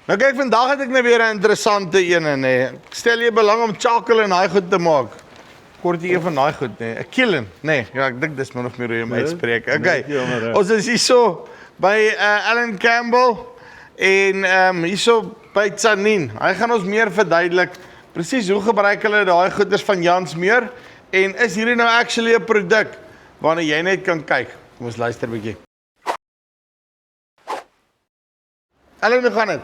Nou kyk, vandag het ek nou weer 'n interessante ene, nee. Ek stel jy belang om chakel en daai goed te maak. Kort een van daai goed, nee. 'n killen, nee. Ja, ek dink dis min of meer hoe jy hom uitspreek. Okay. Ons is hierso by Alan Campbell en hierso by Tsanin. Hy gaan ons meer verduidelik presies hoe gebruik hulle daai goeders van Jansmeer en is hierdie nou actually 'n produk waarna jy net kan kyk. Kom ons luister 'n bietjie. Alan, hoe gaan dit?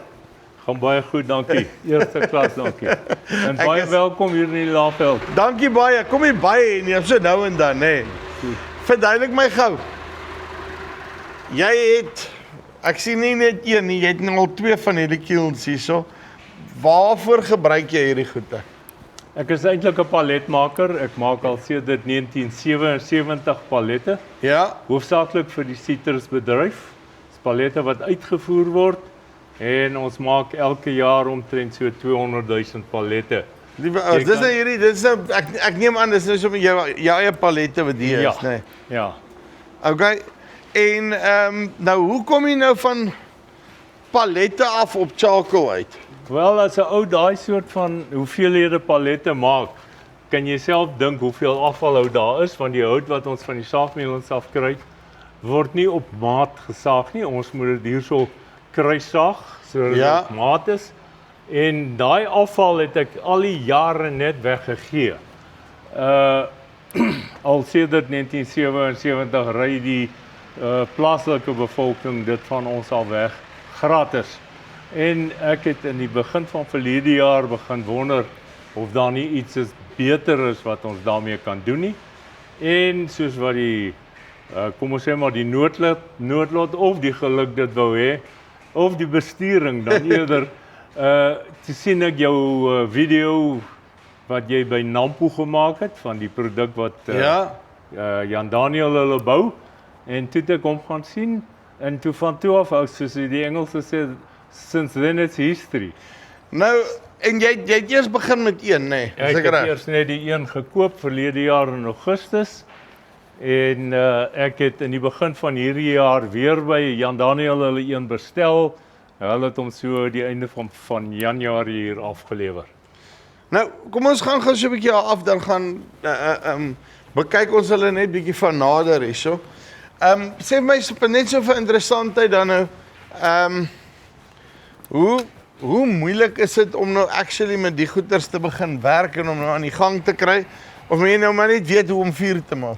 Gaan baie goed, dankie. Eerste klas, dankie. En baie welkom hier in die Laagveld. Dankie baie. Kom hier baie en jy so nou en dan, nê. Verduidelik my gou. Jy het ek sien nie net een nie, jy het nou al 2 van hierdie kilns hierso. Waarvoor gebruik jy hierdie goede? Ek is eintlik 'n paletmaker. Ek maak al sedert 1977 palette. Ja. Hoofsaaklik vir die sitrusbedryf. Dis palette wat uitgevoer word en ons maak elke jaar omtrent so 200 000 palette. Liewe ouers, dis nou hierdie, dis nou ek neem aan dis nou so met jou eie palette wat hier is, nê. Ja. Okay. En nou hoe kom jy nou van palette af op charcoal uit? Wel, as 'n ou daai soort van hoeveelhede palette maak, kan jy self dink hoeveel afvalhout daar is, want die hout wat ons van die saagmeulens af kry, word nie op maat gesaag nie. Ons moet dit hierso kruissaag sodat dit op maat is. En daai afval het ek al die jare net weggegee. Al sedert 1977 ry die plaaslike bevolking dit van ons al weg gratis. En ek het in die begin van verlede jaar begin wonder of daar nie iets is beter is wat ons daarmee kan doen nie. En soos wat die kom ons sê maar die noodlot of die geluk dit wou hê, of die besturing dan eerder te sien ek jou video wat jy by Nampo gemaak het van die produk wat Jan Daniel hulle bou en toe het ek hom gaan sien en toe van toe af soos die Engelse sê since then it's history. Nou en jy het eers begin met een, nê? Ek het eers net die een gekoop verlede jaar in Augustus en ek het in die begin van hierdie jaar weer by Jan Daniel hulle een bestel. Hulle het hom so die einde van Januarie hier afgelewer. Nou, kom ons gaan so 'n bietjie af, dan gaan bekyk ons hulle net bietjie van nader hierso. Sê my net so vir interessantheid dan nou, hoe moeilik is dit om nou actually met die goeders te begin werk en om nou aan die gang te kry? Of moet jy nou maar net weet hoe om vuur te maak?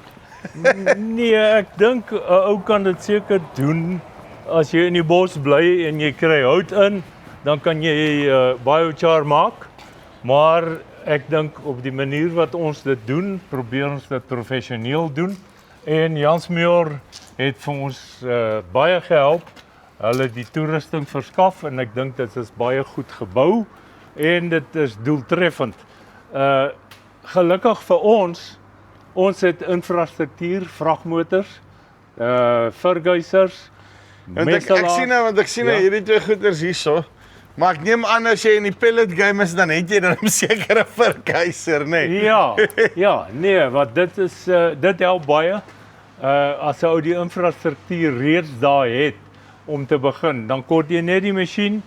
Nee, ek dink 'n ou kan dit seker doen. As jy in die bos bly en jy kry hout in, dan kan jy biochar maak. Maar ek dink op die manier wat ons dit doen, probeer ons dit professioneel doen. En Jansmeer het vir ons baie gehelp. Hulle het die toerusting verskaf en ek dink dit is baie goed gebou en dit is doeltreffend. Gelukkig vir ons het infrastruktuur, vragmotors, verguisers. Ek sien nou hierdie 2 goeders hierso. Maar ek neem aan as jy in die pellet game is, dan het jy dan seker 'n verguiser, nê? Ja, nee, wat dit help baie. As ou die infrastruktuur reeds daar het om te begin, dan kort jy net die masjien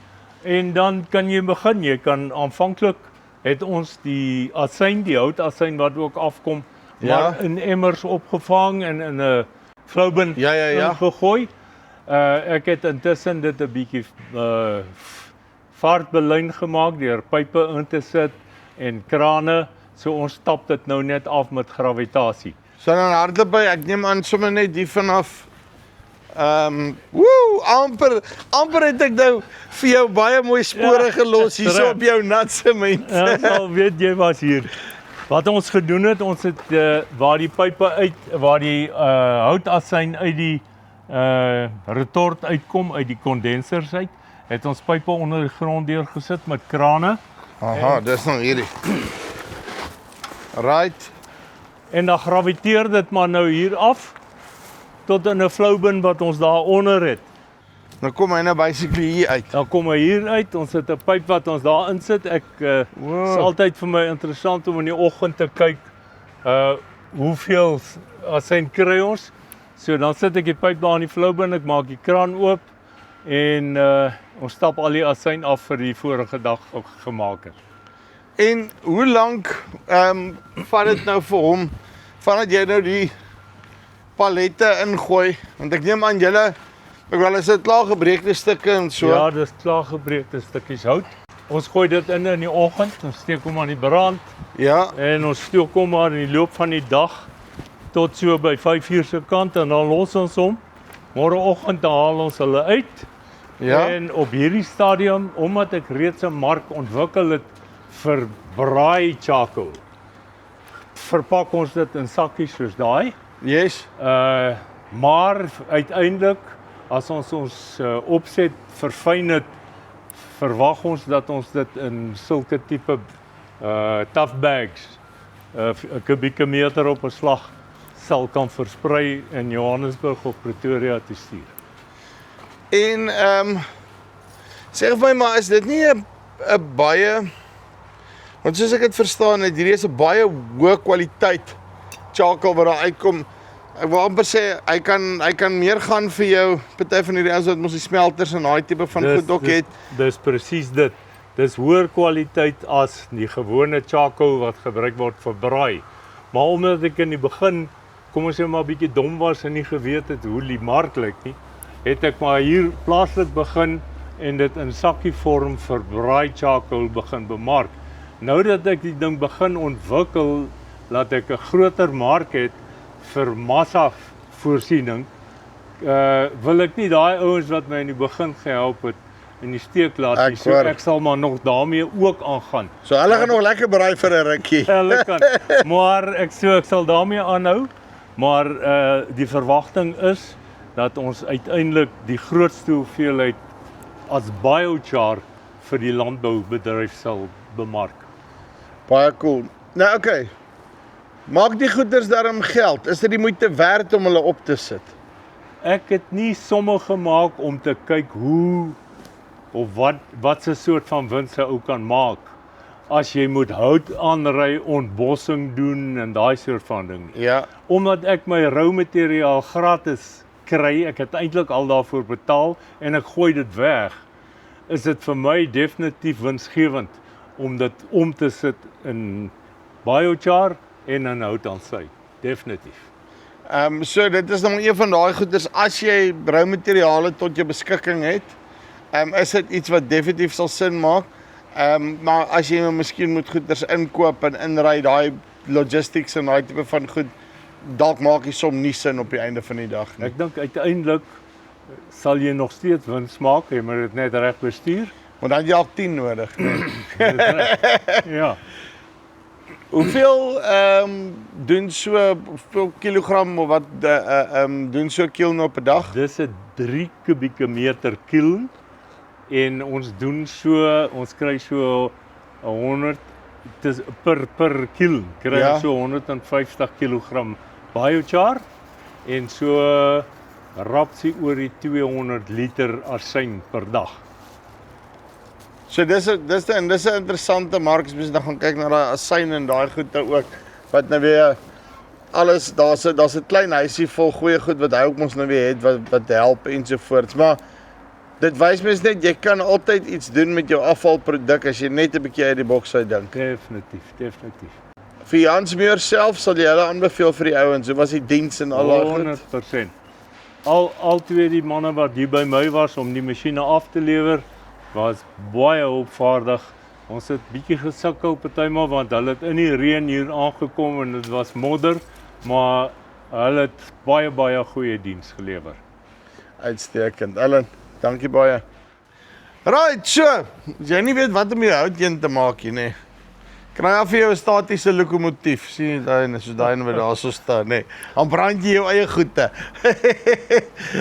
en dan kan jy begin. Jy kan aanvanklik het ons die asyn, die houtasyn wat ook afkom, maar in emmers opgevang en in 'n vloubin gegooi. Ek het intussen dit 'n bietjie vaartbelyn gemaak deur pype in te sit en krane, so ons stap dit nou net af met gravitasie. So dan hardloop ek neem aan sommer net die vanaf amper het ek nou vir jou baie mooi spore gelos hierso op jou nat sement. Al weet jy was hier. Wat ons gedoen het, ons het waar die pype waar die houtasyn uit die retort uitkom uit die kondensers uit, het ons pype onder die grond deurgesit met krane. Aha, dis nou hierdie. Right. En dan graviteer dit maar nou hier af tot in 'n vloubin wat ons daaronder het. Dan kom hy nou basically hier uit. Dan kom hy hier uit. Ons het 'n pyp wat ons daar insit. Ek is altyd vir my interessant om in die oggend te kyk hoeveel asyn kry ons. So dan sit ek die pyp daar in die vloubin, ek maak die kraan oop en Ons stap al die asyn af vir die vorige dag gemaak het. En hoe lank vat dit nou vir hom vandat jy nou die palette ingooi? Want ek neem aan julle, ek wel is dit klaar gebreekte stukke en so. Ja, dis klaar gebreekte stukkies hout. Ons gooi dit in die oggend, ons steek hom aan die brand Ja, en ons steek hom maar in die loop van die dag tot so by 5:00 se kant en dan los ons hom. Môreoggend haal ons hulle uit. ja. En op hierdie stadium, omdat ek reeds 'n mark ontwikkel het vir braai charcoal, verpak ons dit in sakkies soos daai. Yes. Maar uiteindelik as ons opset verfyn het, verwag ons dat ons dit in sulke tipe tough bags 'n kubieke meter op 'n slag sal kan versprei in Johannesburg of Pretoria te stuur. En sê vir my maar, is dit nie 'n baie, want soos ek dit verstaan het, hierdie is 'n baie hoë kwaliteit charcoal wat daar uitkom. Ek wil amper sê hy kan meer gaan vir jou. Party van hierdie ouens wat mos die smelters en daai tipe van goed ook het. Dis presies dit. Dis hoër kwaliteit as die gewone charcoal wat gebruik word vir braai. Maar omdat ek in die begin, kom ons sê maar 'n bietjie dom was en nie geweet het hoe die mark lyk nie, het ek maar hier plaaslik begin en dit in sakkie vorm vir braai charcoal begin bemark. Nou dat ek die ding begin ontwikkel, laat ek 'n groter mark het vir massa voorsiening, wil ek nie daai ouens wat my in die begin gehelp het in die steek laat nie. So ek sal maar nog daarmee ook aangaan. So hulle gaan nog lekker braai vir 'n rukkie. Hulle kan. Maar ek sal daarmee aanhou. Maar die verwagting is dat ons uiteindelik die grootste hoeveelheid as biochar vir die landboubedryf sal bemark. Baie cool. Nou okay. Maak die goeders daarom geld? Is dit die moeite werd om hulle op te sit? Ek het nie somme gemaak om te kyk hoe of wat se soort van wins 'n ou kan maak as jy moet hout aanry, ontbossing doen en daai soort van ding. Ja. Omdat ek my rou materiaal gratis kry, ek het eintlik al daarvoor betaal en ek gooi dit weg, is dit vir my definitief winsgewend om dit om te sit in biochar en in hout aan sy. Definitief. So dit is nog een van daai goeders, as jy rou materiale tot jou beskikking het, is dit iets wat definitief sal sin maak. Maar as jy miskien moet goeders inkoop en inry, daai logistics en daai tipe van goed, dalk maak die som nie sin op die einde van die dag nie. Ek dink uiteindelik sal jy nog steeds wins maak, jy moet dit net reg bestuur. Want dan het jy al 10 nodig, nee. Ja. Hoeveel doen so, hoeveel kilogram of wat doen so kiln op 'n dag? Dis 'n 3 kubieke meter kiln en ons doen so, ons kry so 100 per kiln kry Ja. so 150 kg biochar en so rapsie oor die 200 liter asyn per dag. So dis 'n interessante mark, as mens nou gaan kyk na daai asyn en daai goede ook, wat nou weer alles, daar's 'n klein huisie vol goeie goed wat hy ook mos nou weer het wat help ensovoorts, maar dit wys mens net jy kan altyd iets doen met jou afvalproduk as jy net 'n bietjie uit die boks uit dink. Definitief. Vir Jansmuur self sal jy hulle aanbeveel vir die ouens. Hoe was die diens en al daai goed? 100%. Al twee die manne wat hier by my was om die masjiene af te lewer, was baie opvaardig. Ons het bietjie gesukkel partymal want hulle het in die reën hier aangekom en dit was modder, maar hulle het baie goeie diens gelewer. Uitstekend. Ellen, dankie baie. Right, so, as jy nie weet wat om jou hout een te maak nie, nee. Kry af vir jou 'n statiese lokomotief. Sien jy daai, soos daai wat daar so staan, nee. Dan brand jy jou eie goede.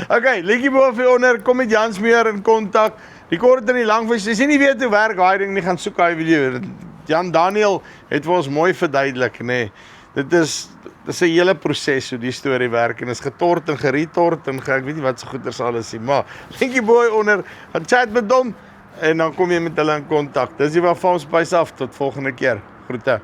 Okay, liedjie bo vir onder, kom met Jansmuur in kontak. Die kort en die lang vir as jy nie weet hoe werk daai ding nie, gaan soek daai video. Jan Daniel het vir ons mooi verduidelik, nee. Dit is 'n hele proses hoe die storie werk en is getort en geretort en ek weet nie wat so goeders alles nie, maar liedjie bo onder, gaan chat met hom en dan kom jy met hulle in kontak. Dis die wat van ons bys af tot volgende keer. Groete.